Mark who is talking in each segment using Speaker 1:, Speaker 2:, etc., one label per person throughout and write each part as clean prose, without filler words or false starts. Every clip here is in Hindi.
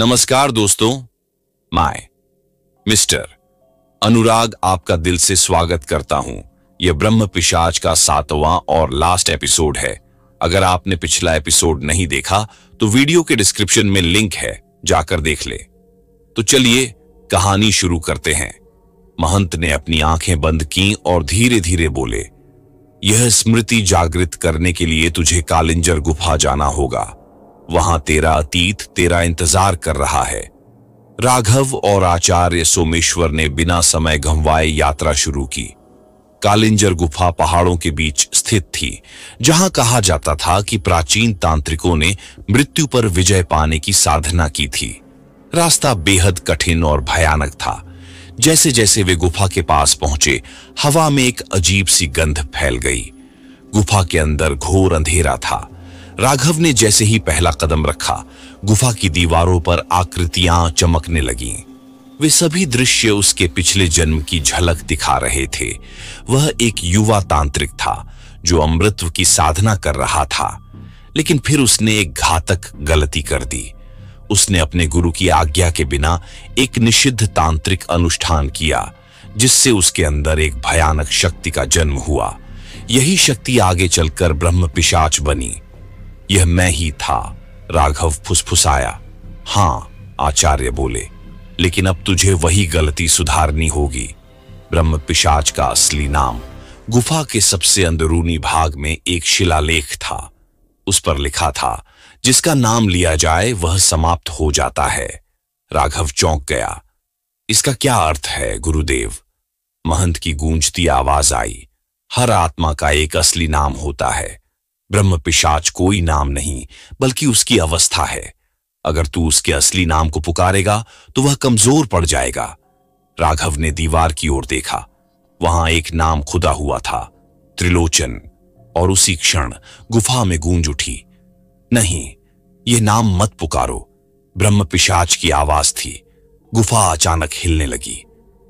Speaker 1: नमस्कार दोस्तों, मैं मिस्टर अनुराग आपका दिल से स्वागत करता हूं। यह ब्रह्म पिशाच का 7वां और लास्ट एपिसोड है। अगर आपने पिछला एपिसोड नहीं देखा तो वीडियो के डिस्क्रिप्शन में लिंक है, जाकर देख ले। तो चलिए कहानी शुरू करते हैं। महंत ने अपनी आंखें बंद की और धीरे धीरे बोले, यह स्मृति जागृत करने के लिए तुझे कालिंजर गुफा जाना होगा। वहां तेरा अतीत तेरा इंतजार कर रहा है। राघव और आचार्य सोमेश्वर ने बिना समय गंवाए यात्रा शुरू की। कालिंजर गुफा पहाड़ों के बीच स्थित थी, जहां कहा जाता था कि प्राचीन तांत्रिकों ने मृत्यु पर विजय पाने की साधना की थी। रास्ता बेहद कठिन और भयानक था। जैसे जैसे वे गुफा के पास पहुंचे, हवा में एक अजीब सी गंध फैल गई। गुफा के अंदर घोर अंधेरा था। राघव ने जैसे ही पहला कदम रखा, गुफा की दीवारों पर आकृतियां चमकने लगीं। वे सभी दृश्य उसके पिछले जन्म की झलक दिखा रहे थे। वह एक युवा तांत्रिक था जो अमृतत्व की साधना कर रहा था, लेकिन फिर उसने एक घातक गलती कर दी। उसने अपने गुरु की आज्ञा के बिना एक निषिद्ध तांत्रिक अनुष्ठान किया, जिससे उसके अंदर एक भयानक शक्ति का जन्म हुआ। यही शक्ति आगे चलकर ब्रह्म पिशाच बनी। यह मैं ही था, राघव फुसफुसाया। हां, आचार्य बोले, लेकिन अब तुझे वही गलती सुधारनी होगी। ब्रह्म पिशाच का असली नाम गुफा के सबसे अंदरूनी भाग में एक शिलालेख था। उस पर लिखा था, जिसका नाम लिया जाए वह समाप्त हो जाता है। राघव चौंक गया। इसका क्या अर्थ है गुरुदेव? महंत की गूंजती आवाज आई, हर आत्मा का एक असली नाम होता है। ब्रह्म पिशाच कोई नाम नहीं, बल्कि उसकी अवस्था है। अगर तू उसके असली नाम को पुकारेगा तो वह कमजोर पड़ जाएगा। राघव ने दीवार की ओर देखा। वहां एक नाम खुदा हुआ था, त्रिलोचन। और उसी क्षण गुफा में गूंज उठी, नहीं, यह नाम मत पुकारो। ब्रह्म पिशाच की आवाज थी। गुफा अचानक हिलने लगी।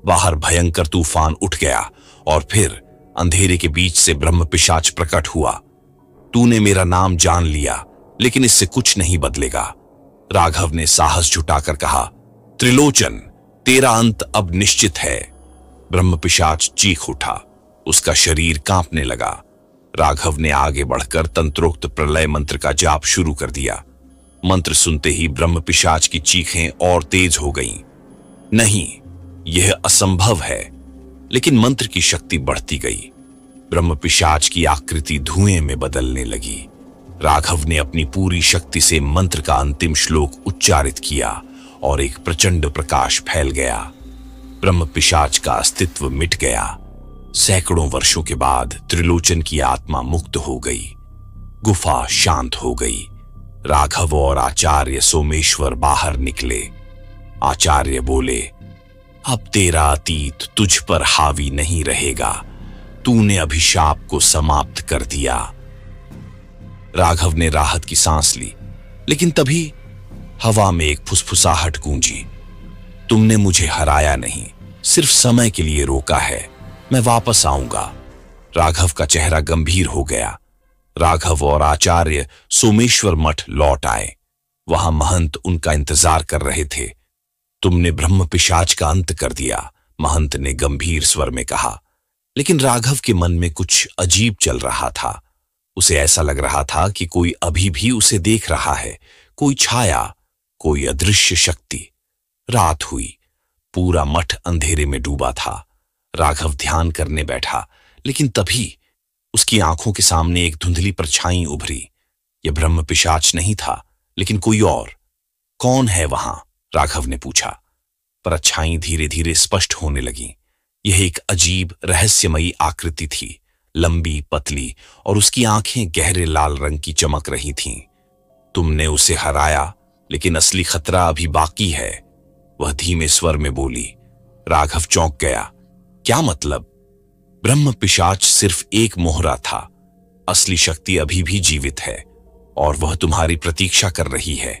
Speaker 1: बाहर भयंकर तूफान उठ गया और फिर अंधेरे के बीच से ब्रह्म पिशाच प्रकट हुआ। तूने मेरा नाम जान लिया, लेकिन इससे कुछ नहीं बदलेगा। राघव ने साहस जुटाकर कहा, त्रिलोचन, तेरा अंत अब निश्चित है। ब्रह्म पिशाच चीख उठा। उसका शरीर कांपने लगा। राघव ने आगे बढ़कर तंत्रोक्त प्रलय मंत्र का जाप शुरू कर दिया। मंत्र सुनते ही ब्रह्म पिशाच की चीखें और तेज हो गईं। नहीं, यह असंभव है। लेकिन मंत्र की शक्ति बढ़ती गई। ब्रह्म पिशाच की आकृति धुएं में बदलने लगी। राघव ने अपनी पूरी शक्ति से मंत्र का अंतिम श्लोक उच्चारित किया और एक प्रचंड प्रकाश फैल गया। ब्रह्म पिशाच का अस्तित्व मिट गया। सैकड़ों वर्षों के बाद त्रिलोचन की आत्मा मुक्त हो गई। गुफा शांत हो गई। राघव और आचार्य सोमेश्वर बाहर निकले। आचार्य बोले, अब तेरा अतीत तुझ पर हावी नहीं रहेगा। तूने अभिशाप को समाप्त कर दिया। राघव ने राहत की सांस ली, लेकिन तभी हवा में एक फुसफुसाहट गूंजी, तुमने मुझे हराया नहीं, सिर्फ समय के लिए रोका है। मैं वापस आऊंगा। राघव का चेहरा गंभीर हो गया। राघव और आचार्य सोमेश्वर मठ लौट आए। वहां महंत उनका इंतजार कर रहे थे। तुमने ब्रह्म पिशाच का अंत कर दिया, महंत ने गंभीर स्वर में कहा। लेकिन राघव के मन में कुछ अजीब चल रहा था। उसे ऐसा लग रहा था कि कोई अभी भी उसे देख रहा है, कोई छाया, कोई अदृश्य शक्ति। रात हुई। पूरा मठ अंधेरे में डूबा था। राघव ध्यान करने बैठा, लेकिन तभी उसकी आंखों के सामने एक धुंधली परछाई उभरी। यह ब्रह्म पिशाच नहीं था, लेकिन कोई और। कौन है वहां? राघव ने पूछा। परछाई धीरे धीरे स्पष्ट होने लगी। यह एक अजीब रहस्यमयी आकृति थी, लंबी, पतली, और उसकी आंखें गहरे लाल रंग की चमक रही थीं। तुमने उसे हराया, लेकिन असली खतरा अभी बाकी है, वह धीमे स्वर में बोली। राघव चौंक गया। क्या मतलब? ब्रह्म पिशाच सिर्फ एक मोहरा था। असली शक्ति अभी भी जीवित है और वह तुम्हारी प्रतीक्षा कर रही है।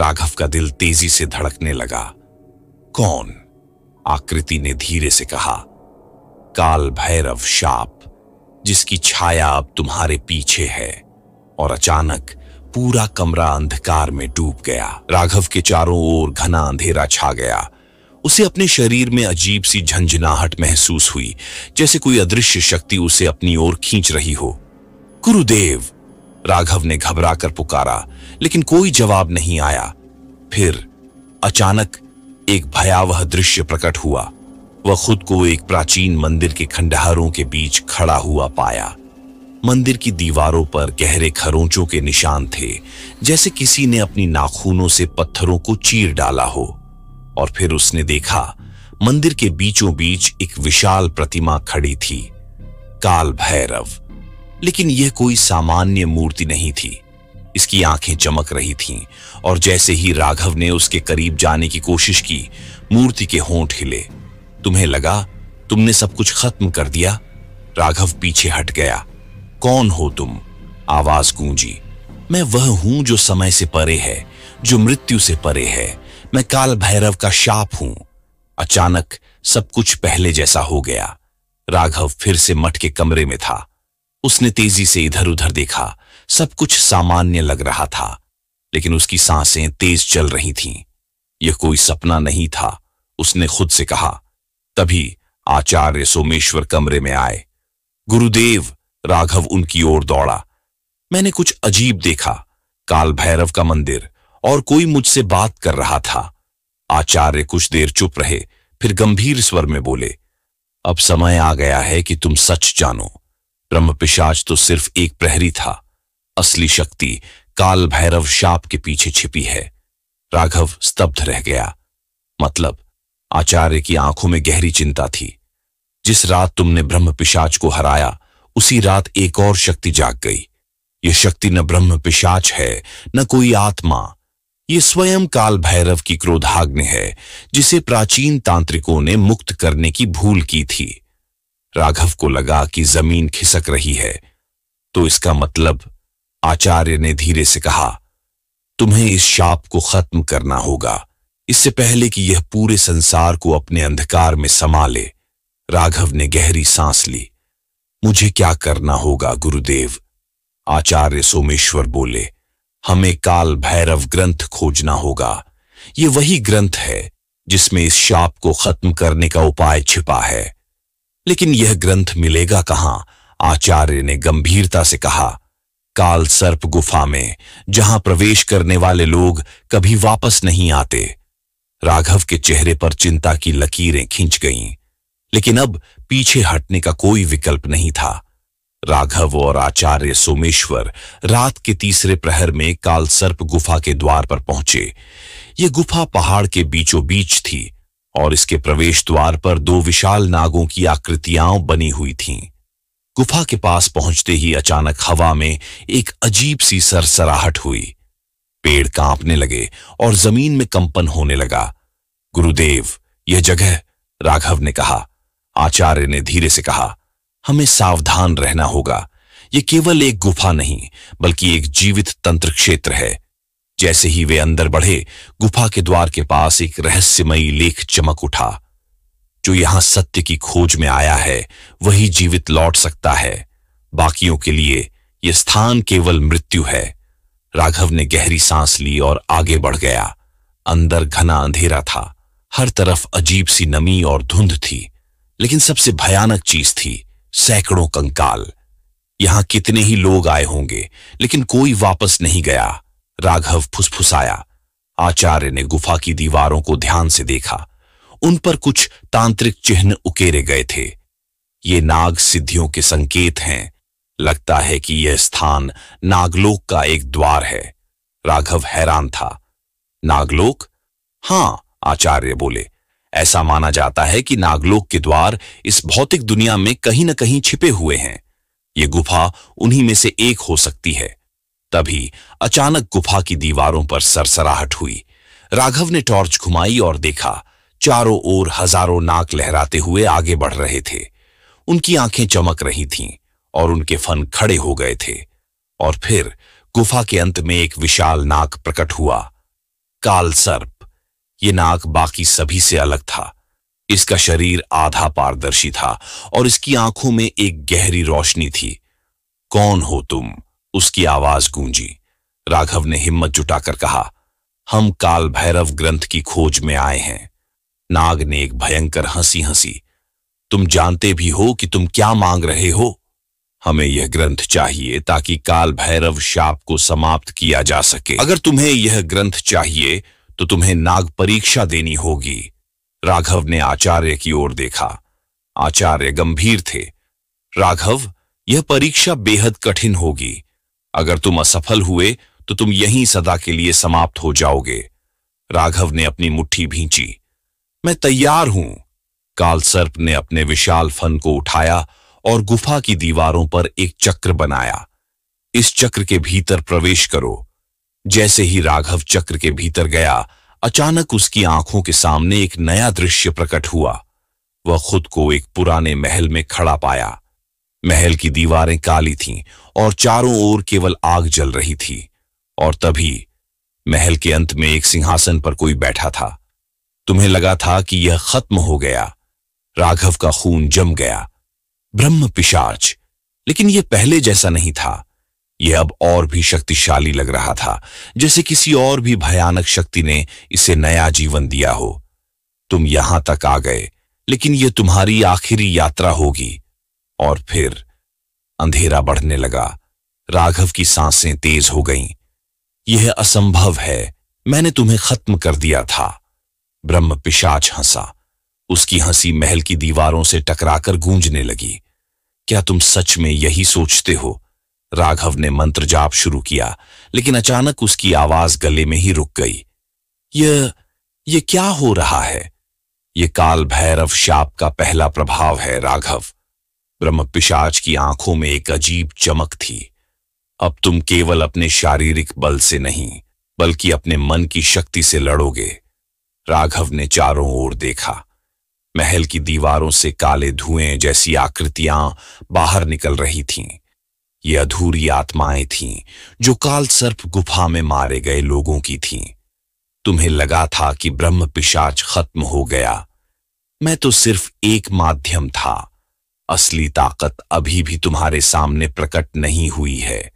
Speaker 1: राघव का दिल तेजी से धड़कने लगा। कौन? आकृति ने धीरे से कहा, काल भैरव शाप, जिसकी छाया अब तुम्हारे पीछे है। और अचानक पूरा कमरा अंधकार में डूब गया। राघव के चारों ओर घना अंधेरा छा गया। उसे अपने शरीर में अजीब सी झंझनाहट महसूस हुई, जैसे कोई अदृश्य शक्ति उसे अपनी ओर खींच रही हो। गुरुदेव, राघव ने घबराकर पुकारा, लेकिन कोई जवाब नहीं आया। फिर अचानक एक भयावह दृश्य प्रकट हुआ। वह खुद को एक प्राचीन मंदिर के खंडहरों के बीच खड़ा हुआ पाया। मंदिर की दीवारों पर गहरे खरोंचों के निशान थे, जैसे किसी ने अपनी नाखूनों से पत्थरों को चीर डाला हो। और फिर उसने देखा, मंदिर के बीचों बीच एक विशाल प्रतिमा खड़ी थी, काल भैरव। लेकिन यह कोई सामान्य मूर्ति नहीं थी। इसकी आंखें चमक रही थीं, और जैसे ही राघव ने उसके करीब जाने की कोशिश की, मूर्ति के होंठ हिले। तुम्हें लगा तुमने सब कुछ खत्म कर दिया? राघव पीछे हट गया। कौन हो तुम? आवाज गूंजी। मैं वह हूं जो समय से परे है, जो मृत्यु से परे है। मैं काल भैरव का शाप हूं। अचानक सब कुछ पहले जैसा हो गया। राघव फिर से मठ के कमरे में था। उसने तेजी से इधर उधर देखा। सब कुछ सामान्य लग रहा था, लेकिन उसकी सांसें तेज चल रही थीं। यह कोई सपना नहीं था, उसने खुद से कहा। तभी आचार्य सोमेश्वर कमरे में आए। गुरुदेव, राघव उनकी ओर दौड़ा। मैंने कुछ अजीब देखा। काल भैरव का मंदिर, और कोई मुझसे बात कर रहा था। आचार्य कुछ देर चुप रहे, फिर गंभीर स्वर में बोले, अब समय आ गया है कि तुम सच जानो। ब्रह्म पिशाच तो सिर्फ एक प्रहरी था। असली शक्ति काल भैरव शाप के पीछे छिपी है। राघव स्तब्ध रह गया। मतलब? आचार्य की आंखों में गहरी चिंता थी। जिस रात तुमने ब्रह्म पिशाच को हराया, उसी रात एक और शक्ति जाग गई। यह शक्ति न ब्रह्म पिशाच है, न कोई आत्मा। ये स्वयं काल भैरव की क्रोधाग्नि है, जिसे प्राचीन तांत्रिकों ने मुक्त करने की भूल की थी। राघव को लगा कि जमीन खिसक रही है। तो इसका मतलब? आचार्य ने धीरे से कहा, तुम्हें इस शाप को खत्म करना होगा, इससे पहले कि यह पूरे संसार को अपने अंधकार में समा ले। राघव ने गहरी सांस ली। मुझे क्या करना होगा गुरुदेव? आचार्य सोमेश्वर बोले, हमें काल भैरव ग्रंथ खोजना होगा। ये वही ग्रंथ है जिसमें इस शाप को खत्म करने का उपाय छिपा है। लेकिन यह ग्रंथ मिलेगा कहां? आचार्य ने गंभीरता से कहा, काल सर्प गुफा में, जहां प्रवेश करने वाले लोग कभी वापस नहीं आते। राघव के चेहरे पर चिंता की लकीरें खिंच गईं, लेकिन अब पीछे हटने का कोई विकल्प नहीं था। राघव और आचार्य सोमेश्वर रात के तीसरे प्रहर में काल सर्प गुफा के द्वार पर पहुंचे। ये गुफा पहाड़ के बीचों बीच थी, और इसके प्रवेश द्वार पर दो विशाल नागों की आकृतियां बनी हुई थीं। गुफा के पास पहुंचते ही अचानक हवा में एक अजीब सी सरसराहट हुई। पेड़ कांपने लगे और जमीन में कंपन होने लगा। गुरुदेव, यह जगह, राघव ने कहा। आचार्य ने धीरे से कहा, हमें सावधान रहना होगा। यह केवल एक गुफा नहीं, बल्कि एक जीवित तंत्र क्षेत्र है। जैसे ही वे अंदर बढ़े, गुफा के द्वार के पास एक रहस्यमयी लेख चमक उठा। जो यहां सत्य की खोज में आया है, वही जीवित लौट सकता है। बाकियों के लिए यह स्थान केवल मृत्यु है। राघव ने गहरी सांस ली और आगे बढ़ गया। अंदर घना अंधेरा था। हर तरफ अजीब सी नमी और धुंध थी। लेकिन सबसे भयानक चीज थी सैकड़ों कंकाल। यहां कितने ही लोग आए होंगे, लेकिन कोई वापस नहीं गया। राघव फुसफुसाया। आचार्य ने गुफा की दीवारों को ध्यान से देखा। उन पर कुछ तांत्रिक चिन्ह उकेरे गए थे। ये नाग सिद्धियों के संकेत हैं। लगता है कि यह स्थान नागलोक का एक द्वार है। राघव हैरान था। नागलोक? हां, आचार्य बोले। ऐसा माना जाता है कि नागलोक के द्वार इस भौतिक दुनिया में कहीं न कहीं छिपे हुए हैं। ये गुफा उन्हीं में से एक हो सकती है। तभी अचानक गुफा की दीवारों पर सरसराहट हुई। राघव ने टॉर्च घुमाई और देखा, चारों ओर हजारों नाग लहराते हुए आगे बढ़ रहे थे। उनकी आंखें चमक रही थीं और उनके फन खड़े हो गए थे। और फिर गुफा के अंत में एक विशाल नाग प्रकट हुआ, काल सर्प। ये नाग बाकी सभी से अलग था। इसका शरीर आधा पारदर्शी था और इसकी आंखों में एक गहरी रोशनी थी। कौन हो तुम? उसकी आवाज गूंजी। राघव ने हिम्मत जुटाकर कहा, हम काल भैरव ग्रंथ की खोज में आए हैं। नाग ने एक भयंकर हंसी हंसी। तुम जानते भी हो कि तुम क्या मांग रहे हो? हमें यह ग्रंथ चाहिए ताकि काल भैरव शाप को समाप्त किया जा सके। अगर तुम्हें यह ग्रंथ चाहिए तो तुम्हें नाग परीक्षा देनी होगी। राघव ने आचार्य की ओर देखा। आचार्य गंभीर थे। राघव, यह परीक्षा बेहद कठिन होगी। अगर तुम असफल हुए तो तुम यहीं सदा के लिए समाप्त हो जाओगे। राघव ने अपनी मुट्ठी भींची। मैं तैयार हूं। काल सर्प ने अपने विशाल फन को उठाया और गुफा की दीवारों पर एक चक्र बनाया। इस चक्र के भीतर प्रवेश करो। जैसे ही राघव चक्र के भीतर गया, अचानक उसकी आंखों के सामने एक नया दृश्य प्रकट हुआ। वह खुद को एक पुराने महल में खड़ा पाया। महल की दीवारें काली थीं और चारों ओर केवल आग जल रही थी। और तभी महल के अंत में एक सिंहासन पर कोई बैठा था। तुम्हें लगा था कि यह खत्म हो गया। राघव का खून जम गया। ब्रह्म पिशाच। लेकिन यह पहले जैसा नहीं था। यह अब और भी शक्तिशाली लग रहा था, जैसे किसी और भी भयानक शक्ति ने इसे नया जीवन दिया हो। तुम यहां तक आ गए, लेकिन यह तुम्हारी आखिरी यात्रा होगी। और फिर अंधेरा बढ़ने लगा। राघव की सांसें तेज हो गईं। यह असंभव है। मैंने तुम्हें खत्म कर दिया था। ब्रह्म पिशाच हंसा। उसकी हंसी महल की दीवारों से टकराकर गूंजने लगी। क्या तुम सच में यही सोचते हो? राघव ने मंत्र जाप शुरू किया, लेकिन अचानक उसकी आवाज गले में ही रुक गई। यह क्या हो रहा है? यह काल भैरव शाप का पहला प्रभाव है राघव। ब्रह्म पिशाच की आंखों में एक अजीब चमक थी। अब तुम केवल अपने शारीरिक बल से नहीं, बल्कि अपने मन की शक्ति से लड़ोगे। राघव ने चारों ओर देखा। महल की दीवारों से काले धुएं जैसी आकृतियां बाहर निकल रही थीं। ये अधूरी आत्माएं थीं जो काल सर्प गुफा में मारे गए लोगों की थीं। तुम्हें लगा था कि ब्रह्म पिशाच खत्म हो गया। मैं तो सिर्फ एक माध्यम था। असली ताकत अभी भी तुम्हारे सामने प्रकट नहीं हुई है।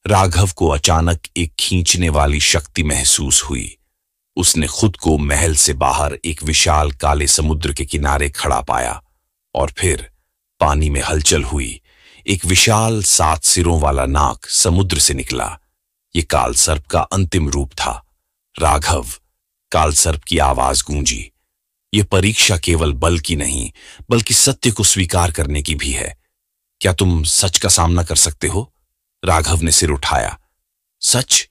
Speaker 1: राघव को अचानक एक खींचने वाली शक्ति महसूस हुई। उसने खुद को महल से बाहर एक विशाल काले समुद्र के किनारे खड़ा पाया। और फिर पानी में हलचल हुई। एक विशाल 7 सिरों वाला नाग समुद्र से निकला। ये काल सर्प का अंतिम रूप था। राघव, काल सर्प की आवाज गूंजी। यह परीक्षा केवल बल की नहीं, बल्कि सत्य को स्वीकार करने की भी है। क्या तुम सच का सामना कर सकते हो? राघव ने सिर उठाया। सच?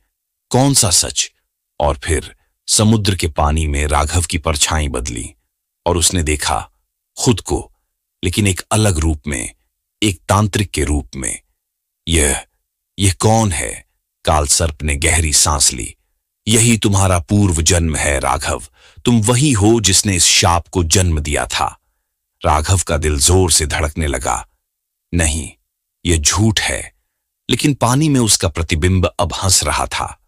Speaker 1: कौन सा सच? और फिर समुद्र के पानी में राघव की परछाई बदली और उसने देखा खुद को, लेकिन एक अलग रूप में, एक तांत्रिक के रूप में। यह कौन है? काल सर्प ने गहरी सांस ली। यही तुम्हारा पूर्व जन्म है राघव। तुम वही हो जिसने इस शाप को जन्म दिया था। राघव का दिल जोर से धड़कने लगा। नहीं, यह झूठ है। लेकिन पानी में उसका प्रतिबिंब अब हंस रहा था।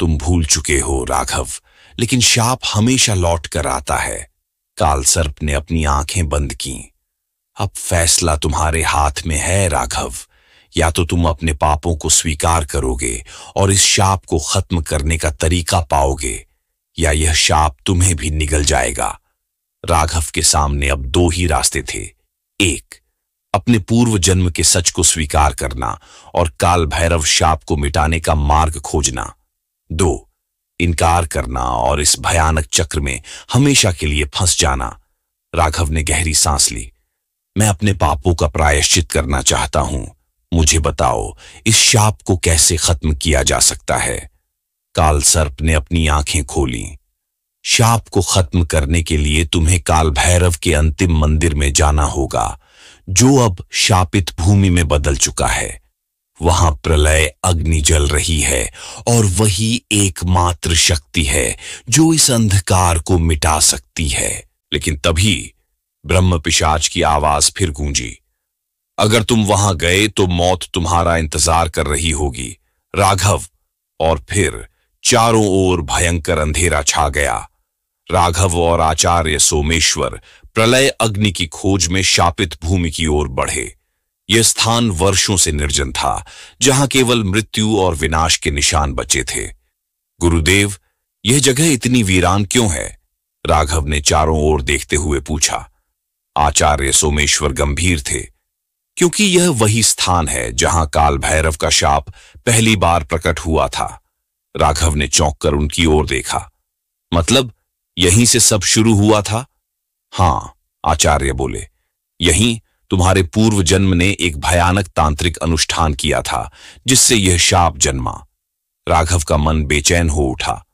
Speaker 1: तुम भूल चुके हो राघव, लेकिन शाप हमेशा लौट कर आता है। काल सर्प ने अपनी आंखें बंद की। अब फैसला तुम्हारे हाथ में है राघव। या तो तुम अपने पापों को स्वीकार करोगे और इस शाप को खत्म करने का तरीका पाओगे, या यह शाप तुम्हें भी निगल जाएगा। राघव के सामने अब 2 ही रास्ते थे। 1, अपने पूर्व जन्म के सच को स्वीकार करना और काल भैरव शाप को मिटाने का मार्ग खोजना। 2, इनकार करना और इस भयानक चक्र में हमेशा के लिए फंस जाना। राघव ने गहरी सांस ली। मैं अपने पापों का प्रायश्चित करना चाहता हूं। मुझे बताओ, इस शाप को कैसे खत्म किया जा सकता है? काल सर्प ने अपनी आंखें खोली। शाप को खत्म करने के लिए तुम्हें काल भैरव के अंतिम मंदिर में जाना होगा, जो अब शापित भूमि में बदल चुका है। वहां प्रलय अग्नि जल रही है और वही एकमात्र शक्ति है जो इस अंधकार को मिटा सकती है। लेकिन तभी ब्रह्म पिशाच की आवाज फिर गूंजी। अगर तुम वहां गए तो मौत तुम्हारा इंतजार कर रही होगी राघव। और फिर चारों ओर भयंकर अंधेरा छा गया। राघव और आचार्य सोमेश्वर प्रलय अग्नि की खोज में शापित भूमि की ओर बढ़े। यह स्थान वर्षों से निर्जन था, जहां केवल मृत्यु और विनाश के निशान बचे थे। गुरुदेव, यह जगह इतनी वीरान क्यों है? राघव ने चारों ओर देखते हुए पूछा। आचार्य सोमेश्वर गंभीर थे। क्योंकि यह वही स्थान है जहां काल भैरव का शाप पहली बार प्रकट हुआ था। राघव ने चौंक कर उनकी ओर देखा। मतलब यहीं से सब शुरू हुआ था? हां, आचार्य बोले। यहीं तुम्हारे पूर्व जन्म ने एक भयानक तांत्रिक अनुष्ठान किया था, जिससे यह शाप जन्मा। राघव का मन बेचैन हो उठा।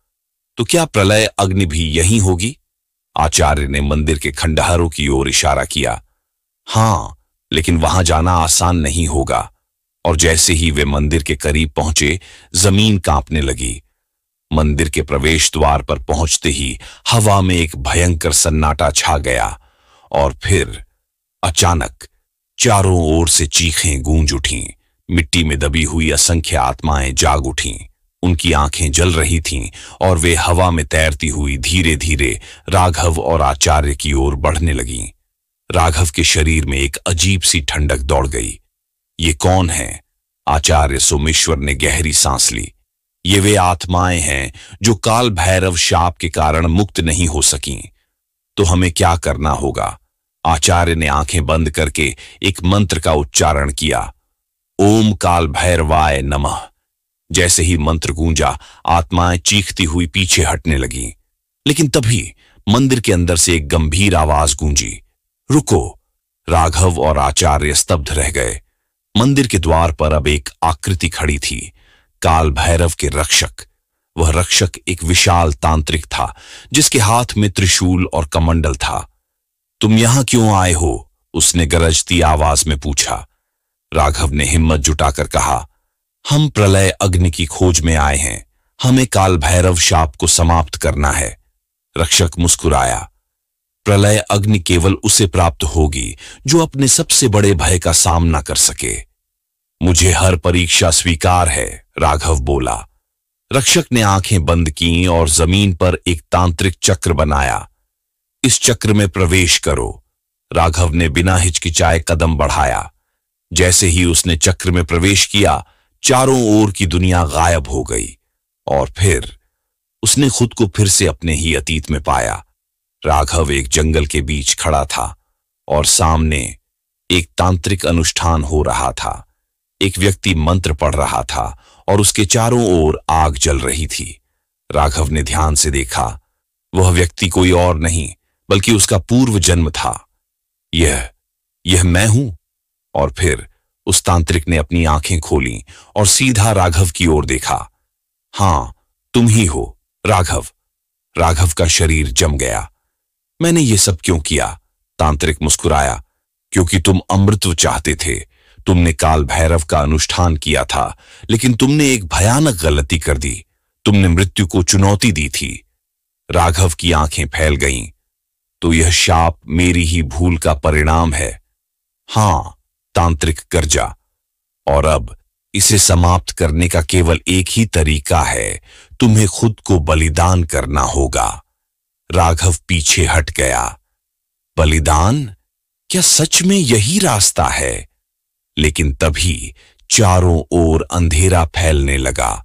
Speaker 1: तो क्या प्रलय अग्नि भी यहीं होगी? आचार्य ने मंदिर के खंडहरों की ओर इशारा किया। हां, लेकिन वहां जाना आसान नहीं होगा। और जैसे ही वे मंदिर के करीब पहुंचे, जमीन कांपने लगी। मंदिर के प्रवेश द्वार पर पहुंचते ही हवा में एक भयंकर सन्नाटा छा गया और फिर अचानक चारों ओर से चीखें गूंज उठीं। मिट्टी में दबी हुई असंख्य आत्माएं जाग उठीं। उनकी आंखें जल रही थीं और वे हवा में तैरती हुई धीरे धीरे राघव और आचार्य की ओर बढ़ने लगीं। राघव के शरीर में एक अजीब सी ठंडक दौड़ गई। ये कौन है? आचार्य सोमेश्वर ने गहरी सांस ली। ये वे आत्माएं हैं जो काल भैरव शाप के कारण मुक्त नहीं हो सकीं। तो हमें क्या करना होगा? आचार्य ने आंखें बंद करके एक मंत्र का उच्चारण किया। ओम काल भैरवाय नमः। जैसे ही मंत्र गूंजा, आत्माएं चीखती हुई पीछे हटने लगीं। लेकिन तभी मंदिर के अंदर से एक गंभीर आवाज गूंजी। रुको! राघव और आचार्य स्तब्ध रह गए। मंदिर के द्वार पर अब एक आकृति खड़ी थी, काल भैरव के रक्षक। वह रक्षक एक विशाल तांत्रिक था, जिसके हाथ में त्रिशूल और कमंडल था। तुम यहां क्यों आए हो? उसने गरजती आवाज में पूछा। राघव ने हिम्मत जुटाकर कहा, हम प्रलय अग्नि की खोज में आए हैं। हमें काल भैरव शाप को समाप्त करना है। रक्षक मुस्कुराया। प्रलय अग्नि केवल उसे प्राप्त होगी जो अपने सबसे बड़े भय का सामना कर सके। मुझे हर परीक्षा स्वीकार है, राघव बोला। रक्षक ने आंखें बंद कीं और जमीन पर एक तांत्रिक चक्र बनाया। इस चक्र में प्रवेश करो। राघव ने बिना हिचकिचाए कदम बढ़ाया। जैसे ही उसने चक्र में प्रवेश किया, चारों ओर की दुनिया गायब हो गई और फिर उसने खुद को फिर से अपने ही अतीत में पाया। राघव एक जंगल के बीच खड़ा था और सामने एक तांत्रिक अनुष्ठान हो रहा था। एक व्यक्ति मंत्र पढ़ रहा था और उसके चारों ओर आग जल रही थी। राघव ने ध्यान से देखा। वह व्यक्ति कोई और नहीं बल्कि उसका पूर्व जन्म था। यह मैं हूं। और फिर उस तांत्रिक ने अपनी आंखें खोलीं और सीधा राघव की ओर देखा। हां, तुम ही हो, राघव। राघव का शरीर जम गया। मैंने ये सब क्यों किया? तांत्रिक मुस्कुराया। क्योंकि तुम अमृत चाहते थे। तुमने काल भैरव का अनुष्ठान किया था, लेकिन तुमने एक भयानक गलती कर दी। तुमने मृत्यु को चुनौती दी थी। राघव की आंखें फैल गईं। तो यह शाप मेरी ही भूल का परिणाम है। हां, तांत्रिक गर्जा। और अब इसे समाप्त करने का केवल एक ही तरीका है। तुम्हें खुद को बलिदान करना होगा। राघव पीछे हट गया। बलिदान? क्या सच में यही रास्ता है? लेकिन तभी चारों ओर अंधेरा फैलने लगा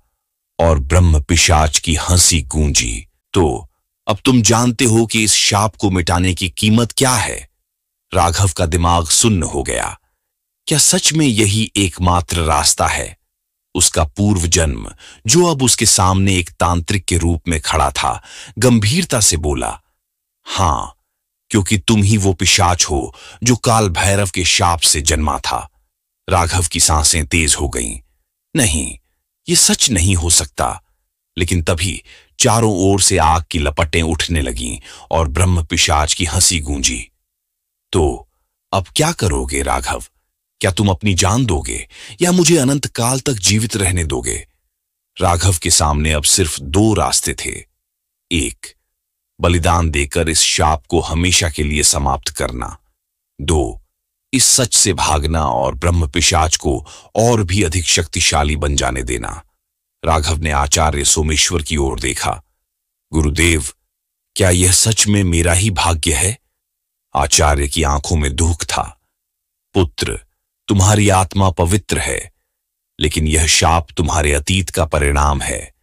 Speaker 1: और ब्रह्म पिशाच की हंसी गूंजी। तो अब तुम जानते हो कि इस शाप को मिटाने की कीमत क्या है? राघव का दिमाग सुन्न हो गया। क्या सच में यही एकमात्र रास्ता है? उसका पूर्व जन्म, जो अब उसके सामने एक तांत्रिक के रूप में खड़ा था, गंभीरता से बोला, हां, क्योंकि तुम ही वो पिशाच हो जो काल भैरव के शाप से जन्मा था। राघव की सांसें तेज हो गईं। नहीं, ये सच नहीं हो सकता। लेकिन तभी चारों ओर से आग की लपटें उठने लगीं और ब्रह्म पिशाच की हंसी गूंजी। तो अब क्या करोगे राघव? क्या तुम अपनी जान दोगे या मुझे अनंत काल तक जीवित रहने दोगे? राघव के सामने अब सिर्फ दो रास्ते थे। एक, बलिदान देकर इस शाप को हमेशा के लिए समाप्त करना। दो, इस सच से भागना और ब्रह्म पिशाच को और भी अधिक शक्तिशाली बन जाने देना। राघव ने आचार्य सोमेश्वर की ओर देखा। गुरुदेव, क्या यह सच में मेरा ही भाग्य है? आचार्य की आंखों में दुख था। पुत्र, तुम्हारी आत्मा पवित्र है, लेकिन यह शाप तुम्हारे अतीत का परिणाम है।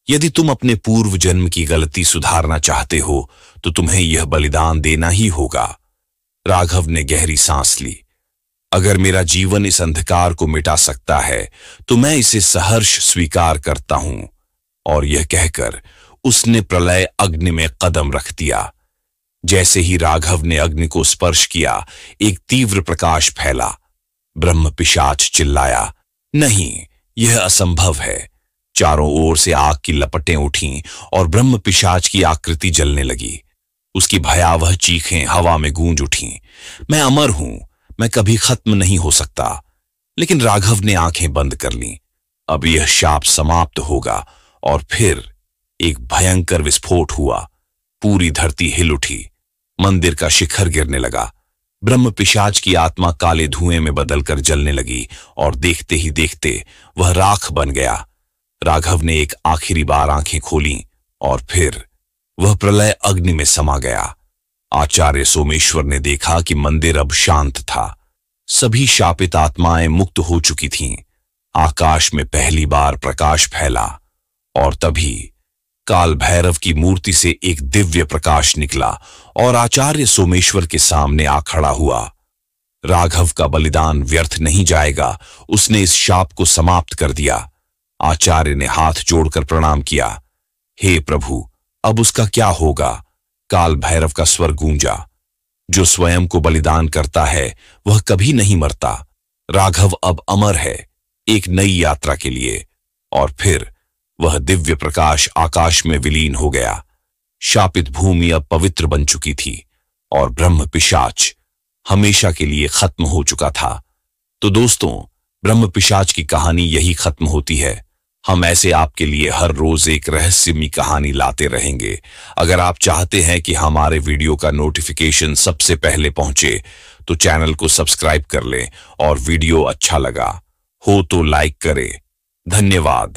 Speaker 1: यदि तुम अपने पूर्व जन्म की गलती सुधारना चाहते हो तो तुम्हें यह बलिदान देना ही होगा। राघव ने गहरी सांस ली। अगर मेरा जीवन इस अंधकार को मिटा सकता है तो मैं इसे सहर्ष स्वीकार करता हूं। और यह कहकर उसने प्रलय अग्नि में कदम रख दिया। जैसे ही राघव ने अग्नि को स्पर्श किया, एक तीव्र प्रकाश फैला। ब्रह्म पिशाच चिल्लाया, नहीं, यह असंभव है। चारों ओर से आग की लपटें उठीं और ब्रह्म पिशाच की आकृति जलने लगी। उसकी भयावह चीखें हवा में गूंज उठीं। मैं अमर हूं, मैं कभी खत्म नहीं हो सकता। लेकिन राघव ने आंखें बंद कर लीं। अब यह शाप समाप्त होगा। और फिर एक भयंकर विस्फोट हुआ। पूरी धरती हिल उठी। मंदिर का शिखर गिरने लगा। ब्रह्म पिशाच की आत्मा काले धुएं में बदलकर जलने लगी और देखते ही देखते वह राख बन गया। राघव ने एक आखिरी बार आंखें खोलीं और फिर वह प्रलय अग्नि में समा गया। आचार्य सोमेश्वर ने देखा कि मंदिर अब शांत था। सभी शापित आत्माएं मुक्त हो चुकी थीं। आकाश में पहली बार प्रकाश फैला और तभी काल भैरव की मूर्ति से एक दिव्य प्रकाश निकला और आचार्य सोमेश्वर के सामने आ खड़ा हुआ। राघव का बलिदान व्यर्थ नहीं जाएगा। उसने इस शाप को समाप्त कर दिया। आचार्य ने हाथ जोड़कर प्रणाम किया। हे प्रभु, अब उसका क्या होगा? काल भैरव का स्वर गूंजा। जो स्वयं को बलिदान करता है वह कभी नहीं मरता। राघव अब अमर है, एक नई यात्रा के लिए। और फिर वह दिव्य प्रकाश आकाश में विलीन हो गया। शापित भूमि अब पवित्र बन चुकी थी और ब्रह्म पिशाच हमेशा के लिए खत्म हो चुका था। तो दोस्तों, ब्रह्म पिशाच की कहानी यही खत्म होती है। हम ऐसे आपके लिए हर रोज एक रहस्यमयी कहानी लाते रहेंगे। अगर आप चाहते हैं कि हमारे वीडियो का नोटिफिकेशन सबसे पहले पहुंचे तो चैनल को सब्सक्राइब कर लें और वीडियो अच्छा लगा हो तो लाइक करें। धन्यवाद।